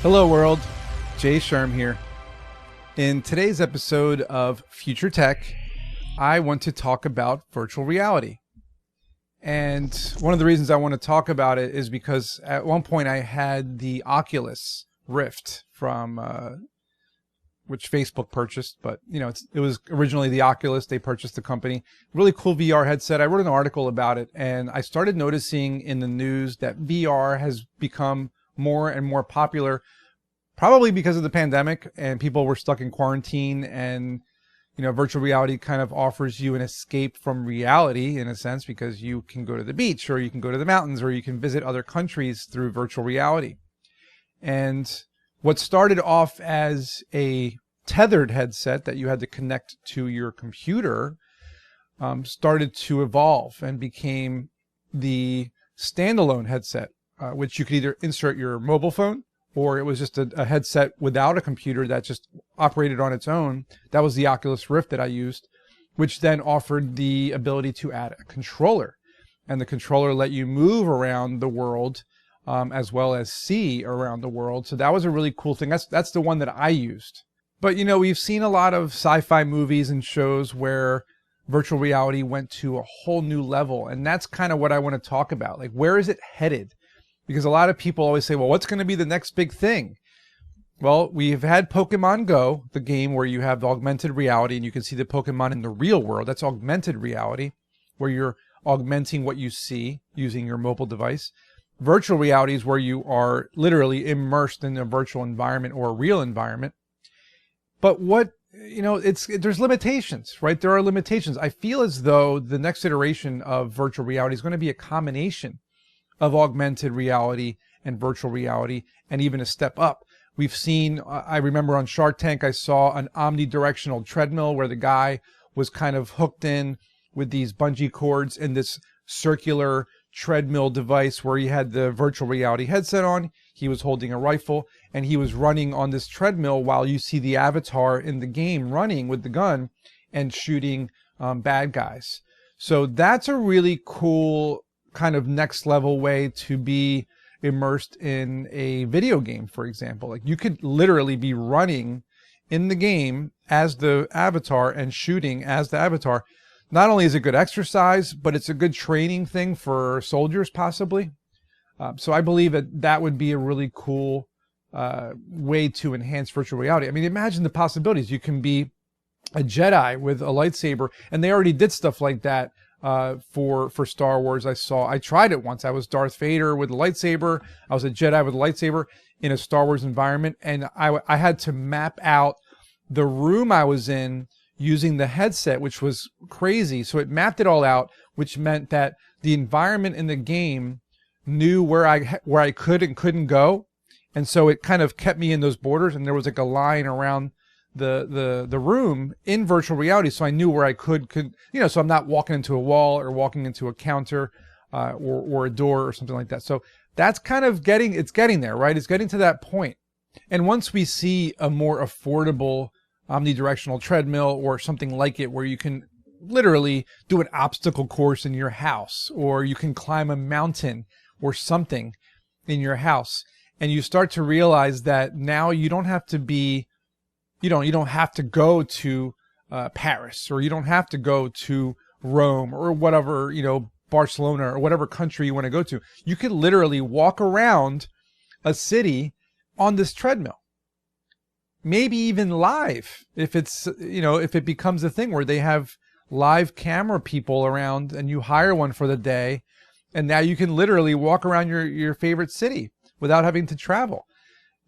Hello world, Jay Sherm here. In today's episode of Future Tech, I want to talk about virtual reality. And one of the reasons I want to talk about it is because at one point I had the Oculus Rift from which Facebook purchased, but it was originally the Oculus. They purchased the company. Really cool VR headset. I wrote an article about it, and I started noticing in the news that VR has become more and more popular, probably because of the pandemic and people were stuck in quarantine, and virtual reality kind of offers you an escape from reality in a sense, because you can go to the beach or you can go to the mountains or you can visit other countries through virtual reality. And what started off as a tethered headset that you had to connect to your computer started to evolve and became the standalone headset, which you could either insert your mobile phone, or it was just a headset without a computer that just operated on its own. That was the Oculus Rift that I used, which then offered the ability to add a controller. And the controller let you move around the world as well as see around the world. So that was a really cool thing. That's the one that I used. But we've seen a lot of sci-fi movies and shows where virtual reality went to a whole new level. And that's kind of what I want to talk about. Like, where is it headed? Because a lot of people always say, well, what's going to be the next big thing? Well, we've had Pokemon Go, the game where you have augmented reality and you can see the Pokemon in the real world. That's augmented reality, where you're augmenting what you see using your mobile device. Virtual reality is where you are literally immersed in a virtual environment or a real environment. But there's limitations, right? There are limitations. I feel as though the next iteration of virtual reality is going to be a combination of augmented reality and virtual reality, and even a step up. We've seen, I remember on Shark Tank, I saw an omnidirectional treadmill where the guy was kind of hooked in with these bungee cords in this circular treadmill device where he had the virtual reality headset on, he was holding a rifle, and he was running on this treadmill while you see the avatar in the game running with the gun and shooting bad guys. So that's a really cool kind of next level way to be immersed in a video game, for example. Like, you could literally be running in the game as the avatar and shooting as the avatar. Not only is it good exercise, but it's a good training thing for soldiers, possibly. So I believe that would be a really cool way to enhance virtual reality. I mean, imagine the possibilities. You can be a Jedi with a lightsaber, and they already did stuff like that for Star Wars. I tried it once. I was Darth Vader with a lightsaber. I was a Jedi with a lightsaber in a Star Wars environment, and I had to map out the room I was in using the headset, which was crazy. So it mapped it all out, which meant that the environment in the game knew where I could and couldn't go, and so it kind of kept me in those borders, and there was like a line around the room in virtual reality, so I knew where I could so I'm not walking into a wall or walking into a counter or a door or something like that. So that's kind of getting there, right? It's getting to that point. And once we see a more affordable omnidirectional treadmill or something like it, where you can literally do an obstacle course in your house, or you can climb a mountain or something in your house, and you start to realize that now you don't have to be you don't have to go to Paris, or you don't have to go to Rome or whatever, Barcelona or whatever country you want to go to. You could literally walk around a city on this treadmill. Maybe even live, if if it becomes a thing where they have live camera people around and you hire one for the day, and now you can literally walk around your favorite city without having to travel.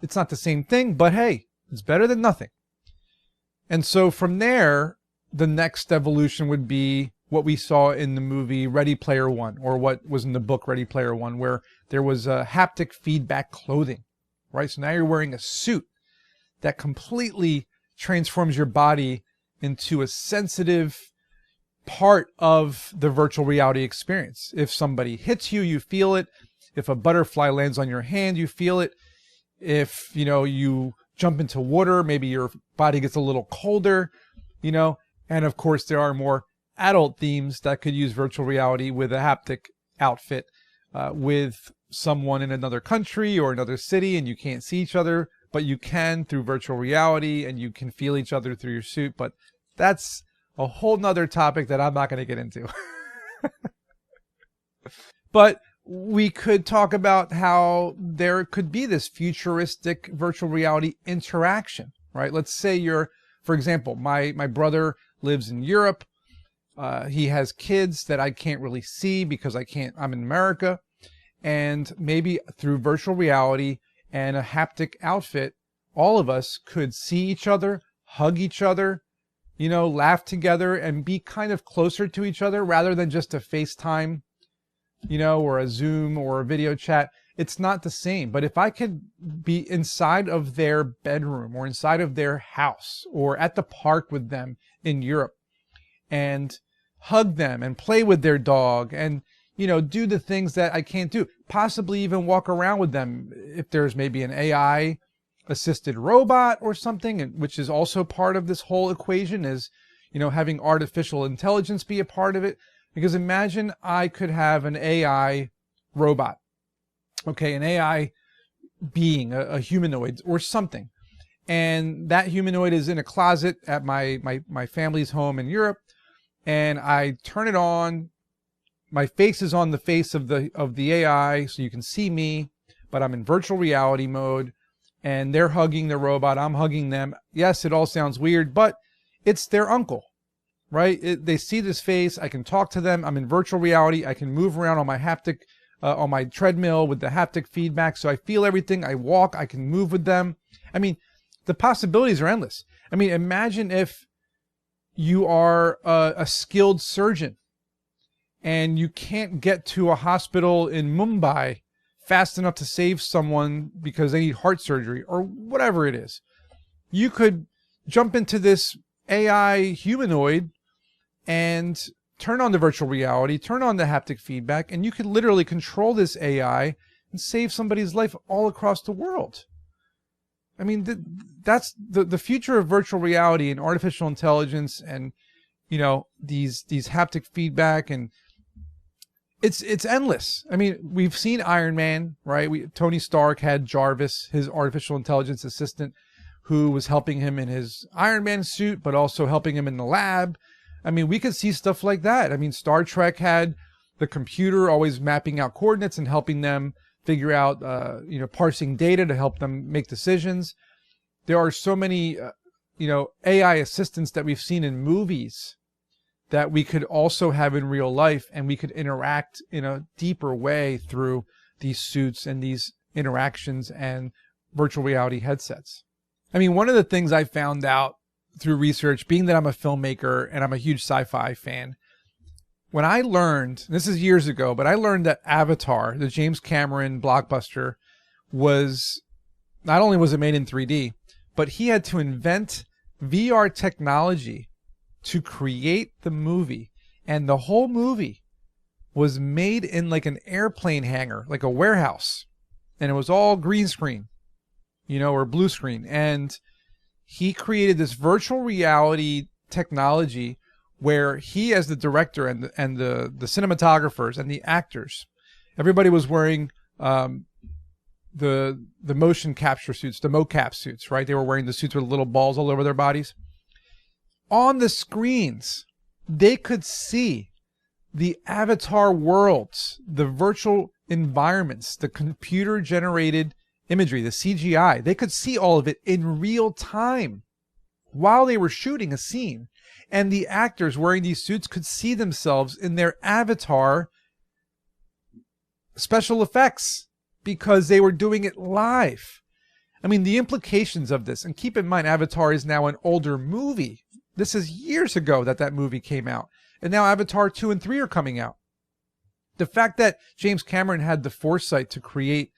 It's not the same thing, but hey, it's better than nothing. And so from there, the next evolution would be what we saw in the movie Ready Player One, or what was in the book Ready Player One, where there was haptic feedback clothing, right? So now you're wearing a suit that completely transforms your body into a sensitive part of the virtual reality experience. If somebody hits you, you feel it. If a butterfly lands on your hand, you feel it. If, you jump into water, maybe your body gets a little colder, and of course there are more adult themes that could use virtual reality with a haptic outfit, with someone in another country or another city and you can't see each other, but you can through virtual reality and you can feel each other through your suit. But that's a whole nother topic that I'm not going to get into. But we could talk about how there could be this futuristic virtual reality interaction, right? Let's say you're, for example, my brother lives in Europe. He has kids that I can't really see because I'm in America. And maybe through virtual reality and a haptic outfit, all of us could see each other, hug each other, laugh together and be kind of closer to each other rather than just a FaceTime, or a Zoom or a video chat. It's not the same. But if I could be inside of their bedroom or inside of their house or at the park with them in Europe and hug them and play with their dog and, do the things that I can't do, possibly even walk around with them if there's maybe an AI assisted robot or something, which is also part of this whole equation is, having artificial intelligence be a part of it. Because imagine I could have an AI robot, okay, an AI being, a humanoid or something. And that humanoid is in a closet at my family's home in Europe. And I turn it on. My face is on the face of the AI, so you can see me, but I'm in virtual reality mode. And they're hugging the robot. I'm hugging them. Yes, it all sounds weird, but it's their uncle. Right? They see this face. I can talk to them. I'm in virtual reality. I can move around on my haptic, on my treadmill with the haptic feedback. So I feel everything. I walk. I can move with them. I mean, the possibilities are endless. I mean, imagine if you are a skilled surgeon and you can't get to a hospital in Mumbai fast enough to save someone because they need heart surgery or whatever it is. You could jump into this AI humanoid and turn on the virtual reality, turn on the haptic feedback, and you can literally control this AI and save somebody's life all across the world. I mean, that's the future of virtual reality and artificial intelligence and, these haptic feedback, and it's endless. I mean, we've seen Iron Man, right? Tony Stark had Jarvis, his artificial intelligence assistant, who was helping him in his Iron Man suit, but also helping him in the lab. I mean, we could see stuff like that. I mean, Star Trek had the computer always mapping out coordinates and helping them figure out, parsing data to help them make decisions. There are so many, AI assistants that we've seen in movies that we could also have in real life, and we could interact in a deeper way through these suits and these interactions and virtual reality headsets. I mean, one of the things I found out through research, being that I'm a filmmaker and I'm a huge sci-fi fan, when I learned, this is years ago, but I learned that Avatar, the James Cameron blockbuster, not only was it made in 3D, but he had to invent VR technology to create the movie. And the whole movie was made in like an airplane hangar, like a warehouse. And it was all green screen, or blue screen. And he created this virtual reality technology where he, as the director and the cinematographers and the actors, everybody was wearing the motion capture suits, the mocap suits, right? They were wearing the suits with little balls all over their bodies. On the screens, they could see the avatar worlds, the virtual environments, the computer-generated imagery, the CGI. They could see all of it in real time while they were shooting a scene. And the actors wearing these suits could see themselves in their avatar special effects because they were doing it live. I mean, the implications of this, and keep in mind, Avatar is now an older movie. This is years ago that movie came out. And now Avatar 2 and 3 are coming out. The fact that James Cameron had the foresight to create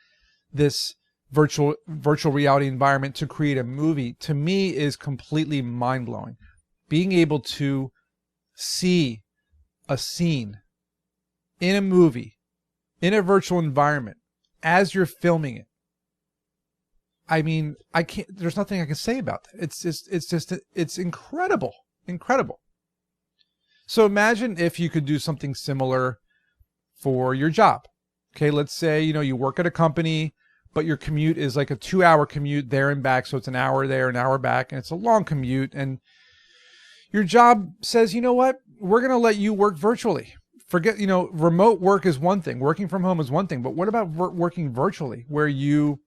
this virtual reality environment to create a movie, to me, is completely mind-blowing. Being able to see a scene in a movie, in a virtual environment, as you're filming it. I mean, there's nothing I can say about that. It's incredible. Incredible. So imagine if you could do something similar for your job. Okay, let's say, you work at a company, but your commute is like a 2-hour commute there and back. So it's an hour there, an hour back, and it's a long commute. And your job says, you know what? We're going to let you work virtually. Forget, remote work is one thing. Working from home is one thing. But what about working virtually, where you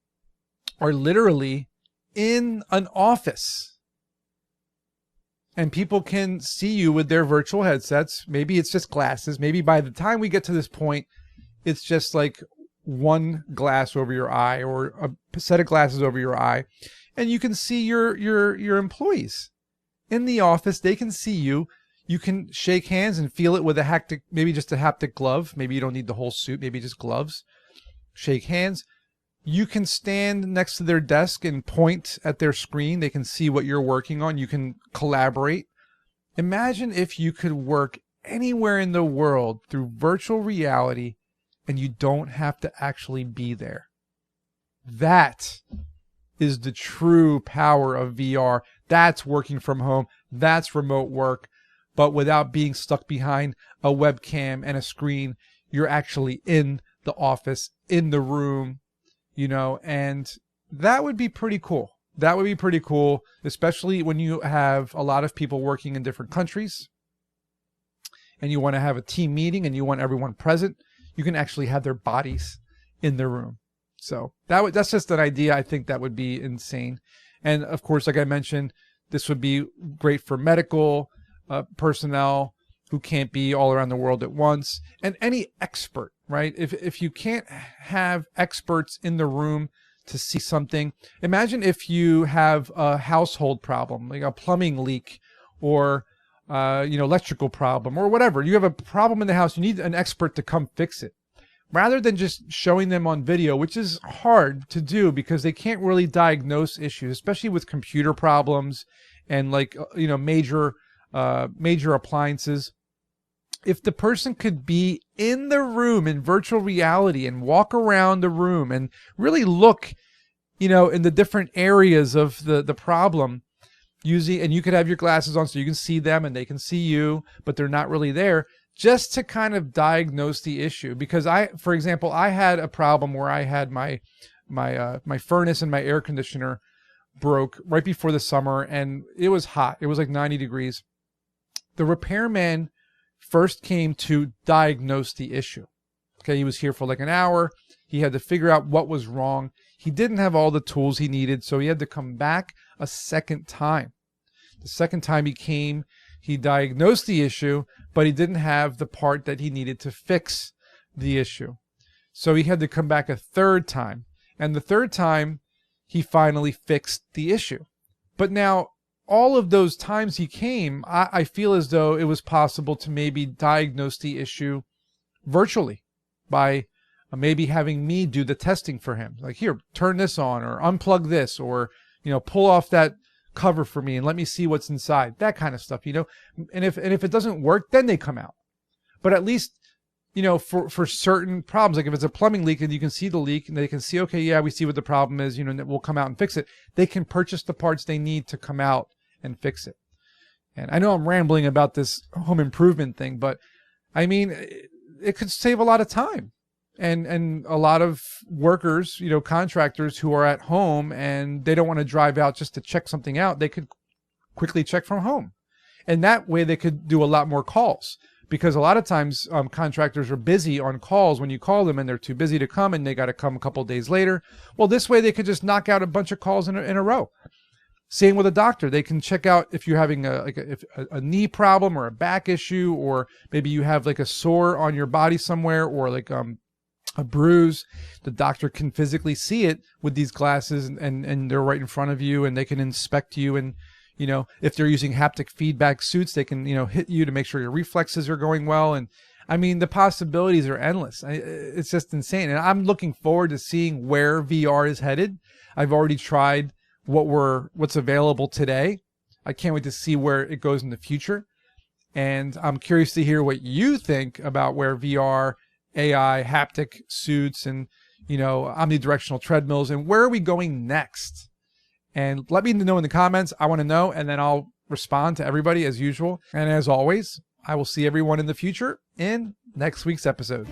are literally in an office and people can see you with their virtual headsets? Maybe it's just glasses. Maybe by the time we get to this point, it's just like one glass over your eye or a set of glasses over your eye, and you can see your employees in the office. They can see you. You can shake hands and feel it with a haptic, maybe just a haptic glove. Maybe you don't need the whole suit, maybe just gloves. Shake hands. You can stand next to their desk and point at their screen. They can see what you're working on. You can collaborate. Imagine if you could work anywhere in the world through virtual reality and you don't have to actually be there. That is the true power of VR. That's working from home. That's remote work. But without being stuck behind a webcam and a screen, you're actually in the office, in the room, and that would be pretty cool. That would be pretty cool, especially when you have a lot of people working in different countries and you want to have a team meeting and you want everyone present. You can actually have their bodies in the room. So that's just an idea. I think that would be insane. And of course, like I mentioned, this would be great for medical personnel who can't be all around the world at once, and any expert, right? If you can't have experts in the room to see something, imagine if you have a household problem, like a plumbing leak or electrical problem or whatever. You have a problem in the house. You need an expert to come fix it, rather than just showing them on video, which is hard to do because they can't really diagnose issues, especially with computer problems and major appliances. If the person could be in the room in virtual reality and walk around the room and really look, in the different areas of the problem, and you could have your glasses on so you can see them and they can see you, but they're not really there, just to kind of diagnose the issue. Because for example, I had a problem where I had my furnace and my air conditioner broke right before the summer, and it was hot. It was like 90 degrees. The repairman first came to diagnose the issue. Okay, he was here for like an hour. He had to figure out what was wrong. He didn't have all the tools he needed, so he had to come back a second time. The second time he came, he diagnosed the issue, but he didn't have the part that he needed to fix the issue. So he had to come back a third time. And the third time, he finally fixed the issue. But now, all of those times he came, I feel as though it was possible to maybe diagnose the issue virtually by maybe having me do the testing for him. Like, here, turn this on, or unplug this, or, pull off that cover for me and let me see what's inside. That kind of stuff, And if it doesn't work, then they come out. But at least, for certain problems, like if it's a plumbing leak and you can see the leak and they can see, okay, yeah, we see what the problem is, and we'll come out and fix it. They can purchase the parts they need to come out and fix it. And I know I'm rambling about this home improvement thing, but I mean, it could save a lot of time. And a lot of workers, contractors who are at home and they don't want to drive out just to check something out, they could quickly check from home. And that way they could do a lot more calls. Because a lot of times contractors are busy on calls when you call them and they're too busy to come and they got to come a couple days later. Well, this way they could just knock out a bunch of calls in a row. Same with a doctor. They can check out if you're having a knee problem or a back issue, or maybe you have like a sore on your body somewhere, or like a bruise. The doctor can physically see it with these glasses and they're right in front of you and they can inspect you. And, if they're using haptic feedback suits, they can, hit you to make sure your reflexes are going well. And I mean, the possibilities are endless. It's just insane. And I'm looking forward to seeing where VR is headed. I've already tried what's available today. I can't wait to see where it goes in the future. And I'm curious to hear what you think about where VR, AI, haptic suits, and, omnidirectional treadmills, and where are we going next? And let me know in the comments. I want to know, and then I'll respond to everybody as usual. And as always, I will see everyone in the future in next week's episode.